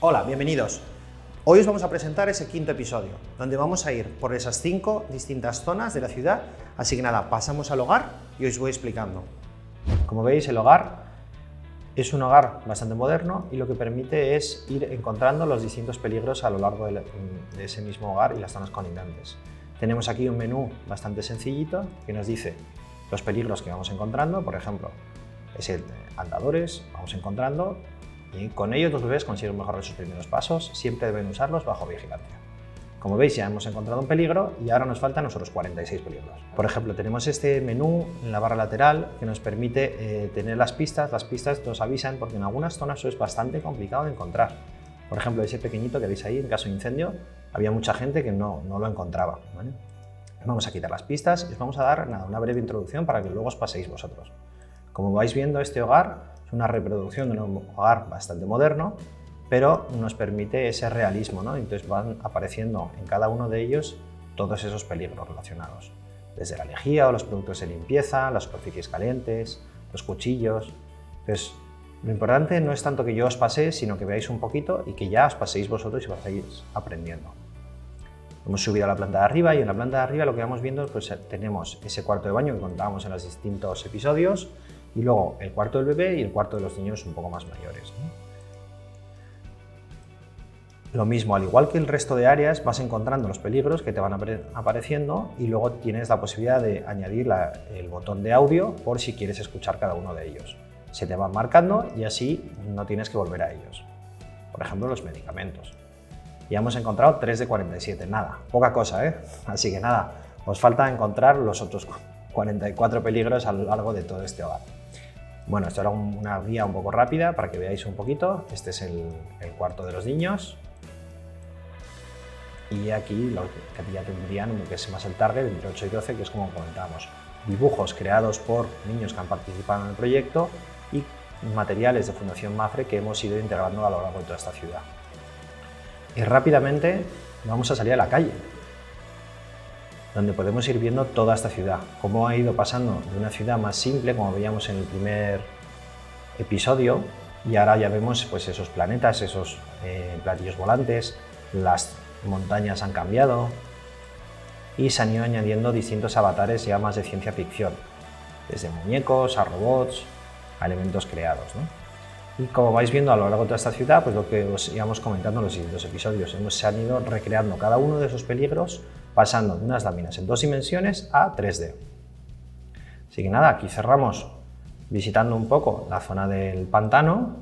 Hola, bienvenidos. Hoy os vamos a presentar ese quinto episodio, donde vamos a ir por esas 5 distintas zonas de la ciudad, así que nada, pasamos al hogar y os voy explicando. Como veis, el hogar es un hogar bastante moderno y lo que permite es ir encontrando los distintos peligros a lo largo de ese mismo hogar y las zonas colindantes. Tenemos aquí un menú bastante sencillito que nos dice los peligros que vamos encontrando, por ejemplo, andadores, vamos encontrando, y con ello los bebés consiguen mejorar sus primeros pasos, siempre deben usarlos bajo vigilancia. Como veis, ya hemos encontrado un peligro y ahora nos faltan otros 46 peligros. Por ejemplo, tenemos este menú en la barra lateral que nos permite tener las pistas nos avisan porque en algunas zonas eso es bastante complicado de encontrar. Por ejemplo, ese pequeñito que veis ahí, en caso de incendio, había mucha gente que no lo encontraba, ¿vale? Vamos a quitar las pistas y os vamos a dar una breve introducción para que luego os paséis vosotros. Como vais viendo, este hogar es una reproducción de un hogar bastante moderno, pero nos permite ese realismo, ¿no? Entonces van apareciendo en cada uno de ellos todos esos peligros relacionados, desde la lejía o los productos de limpieza, las superficies calientes, los cuchillos. Entonces, lo importante no es tanto que yo os pase, sino que veáis un poquito y que ya os paséis vosotros y vayáis aprendiendo. Hemos subido a la planta de arriba y en la planta de arriba lo que vamos viendo, pues tenemos ese cuarto de baño que contábamos en los distintos episodios y luego el cuarto del bebé y el cuarto de los niños un poco más mayores, ¿no? Lo mismo, al igual que el resto de áreas, vas encontrando los peligros que te van apareciendo y luego tienes la posibilidad de añadir el botón de audio por si quieres escuchar cada uno de ellos. Se te van marcando y así no tienes que volver a ellos. Por ejemplo, los medicamentos. Ya hemos encontrado 3 de 47, nada, poca cosa, ¿eh? Así que nada, os falta encontrar los otros 44 peligros a lo largo de todo este hogar. Bueno, esto era una guía un poco rápida para que veáis un poquito. Este es el cuarto de los niños. Y aquí lo que ya tendrían, que es más el target, entre 8 y 12, que es como comentábamos. Dibujos creados por niños que han participado en el proyecto y materiales de Fundación Mapfre que hemos ido integrando a lo largo de toda esta ciudad. Y rápidamente vamos a salir a la calle, donde podemos ir viendo toda esta ciudad, cómo ha ido pasando de una ciudad más simple, como veíamos en el primer episodio, y ahora ya vemos pues, esos planetas, esos platillos volantes, las montañas han cambiado y se han ido añadiendo distintos avatares ya más de ciencia ficción, desde muñecos a robots, a elementos creados, ¿no? Y como vais viendo a lo largo de toda esta ciudad, pues lo que os íbamos comentando en los siguientes episodios, se han ido recreando cada uno de esos peligros pasando de unas láminas en 2 dimensiones a 3D. Así que nada, aquí cerramos visitando un poco la zona del pantano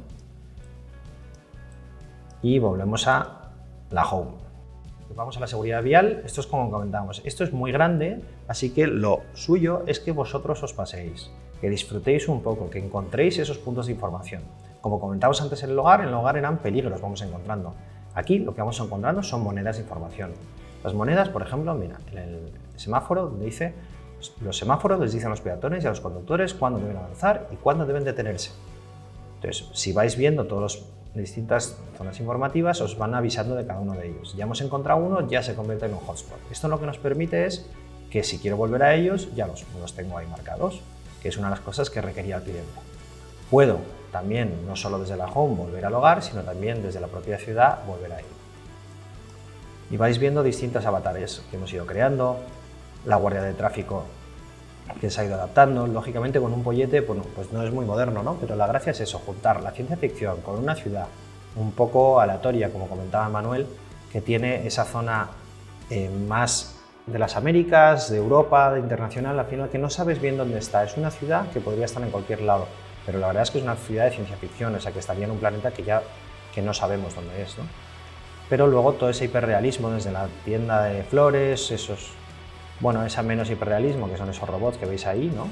y volvemos a la home. Vamos a la seguridad vial. Esto es como comentábamos, esto es muy grande, así que lo suyo es que vosotros os paséis, que disfrutéis un poco, que encontréis esos puntos de información. Como comentábamos antes en el hogar eran peligros, vamos encontrando. Aquí lo que vamos encontrando son monedas de información. Las monedas, por ejemplo, mira, en el semáforo donde dice, los semáforos les dicen a los peatones y a los conductores cuándo deben avanzar y cuándo deben detenerse. Entonces, si vais viendo todas las distintas zonas informativas, os van avisando de cada uno de ellos. Ya hemos encontrado uno, ya se convierte en un hotspot. Esto lo que nos permite es que si quiero volver a ellos, ya los tengo ahí marcados, que es una de las cosas que requería el cliente. Puedo también, no solo desde la home, volver al hogar, sino también desde la propia ciudad, volver ahí. Y vais viendo distintos avatares que hemos ido creando, la guardia de tráfico que se ha ido adaptando, lógicamente con un pollete, pues no es muy moderno, ¿no? Pero la gracia es eso, juntar la ciencia ficción con una ciudad un poco aleatoria, como comentaba Manuel, que tiene esa zona más de las Américas, de Europa, de internacional, al final que no sabes bien dónde está. Es una ciudad que podría estar en cualquier lado, pero la verdad es que es una ciudad de ciencia ficción, o sea que estaría en un planeta que no sabemos dónde es, ¿no? Pero luego todo ese hiperrealismo desde la tienda de flores, ese menos hiperrealismo que son esos robots que veis ahí, ¿no?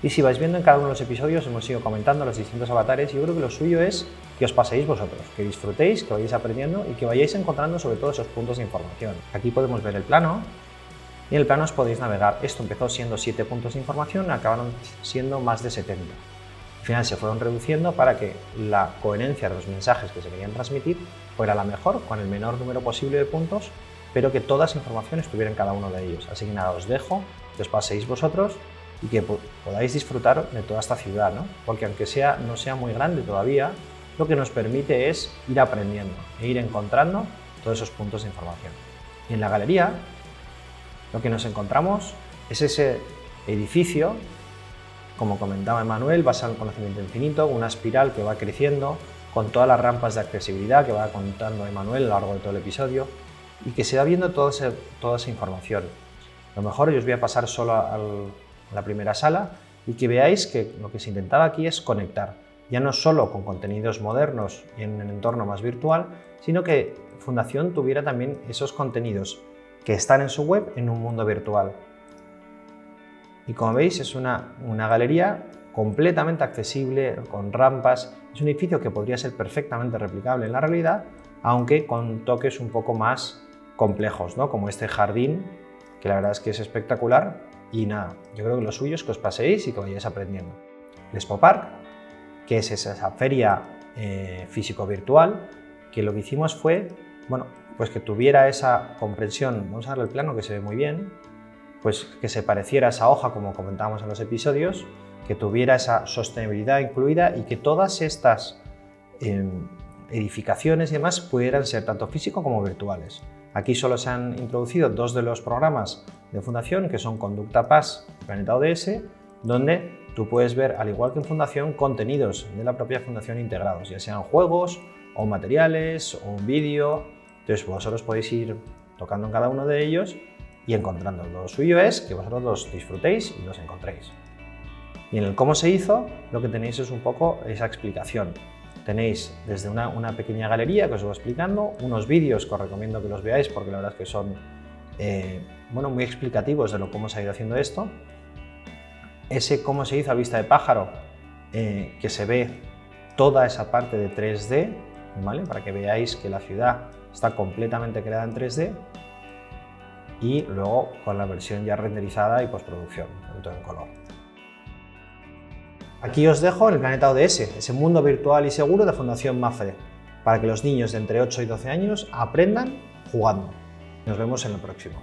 Y si vais viendo en cada uno de los episodios hemos ido comentando los distintos avatares y yo creo que lo suyo es que os paséis vosotros, que disfrutéis, que vayáis aprendiendo y que vayáis encontrando sobre todo esos puntos de información. Aquí podemos ver el plano y en el plano os podéis navegar. Esto empezó siendo 7 puntos de información, acabaron siendo más de 70. Al final se fueron reduciendo para que la coherencia de los mensajes que se querían transmitir fuera la mejor, con el menor número posible de puntos, pero que toda esa información estuviera en cada uno de ellos. Así que nada, os dejo, que os paséis vosotros y que podáis disfrutar de toda esta ciudad, ¿no? Porque aunque no sea muy grande todavía, lo que nos permite es ir aprendiendo e ir encontrando todos esos puntos de información. Y en la galería lo que nos encontramos es ese edificio, como comentaba Emmanuel, basado en conocimiento infinito, una espiral que va creciendo con todas las rampas de accesibilidad que va contando Emmanuel a lo largo de todo el episodio y que se va viendo toda esa información. A lo mejor yo os voy a pasar solo a la primera sala y que veáis que lo que se intentaba aquí es conectar, ya no solo con contenidos modernos y en un entorno más virtual, sino que Fundación tuviera también esos contenidos que están en su web en un mundo virtual. Y como veis es una galería completamente accesible, con rampas, es un edificio que podría ser perfectamente replicable en la realidad, aunque con toques un poco más complejos, ¿no? Como este jardín, que la verdad es que es espectacular. Y nada, yo creo que lo suyo es que os paséis y que vayáis aprendiendo. El Expo Park, que es esa feria físico-virtual, que lo que hicimos fue, bueno, pues que tuviera esa comprensión, vamos a darle el plano que se ve muy bien, pues que se pareciera a esa hoja como comentábamos en los episodios, que tuviera esa sostenibilidad incluida y que todas estas edificaciones y demás pudieran ser tanto físico como virtuales. Aquí solo se han introducido dos de los programas de Fundación, que son Conducta PAS y Planeta ODS, donde tú puedes ver, al igual que en Fundación, contenidos de la propia Fundación integrados, ya sean juegos o materiales o un vídeo. Entonces vosotros podéis ir tocando en cada uno de ellos y encontrando. Lo suyo es que vosotros los disfrutéis y los encontréis. Y en el cómo se hizo, lo que tenéis es un poco esa explicación. Tenéis desde una pequeña galería que os voy explicando, unos vídeos que os recomiendo que los veáis porque la verdad es que son muy explicativos de cómo se ha ido haciendo esto. Ese cómo se hizo a vista de pájaro, que se ve toda esa parte de 3D, ¿vale? Para que veáis que la ciudad está completamente creada en 3D y luego con la versión ya renderizada y postproducción, todo en color. Aquí os dejo el Planeta ODS, ese mundo virtual y seguro de Fundación Mapfre, para que los niños de entre 8 y 12 años aprendan jugando. Nos vemos en el próximo.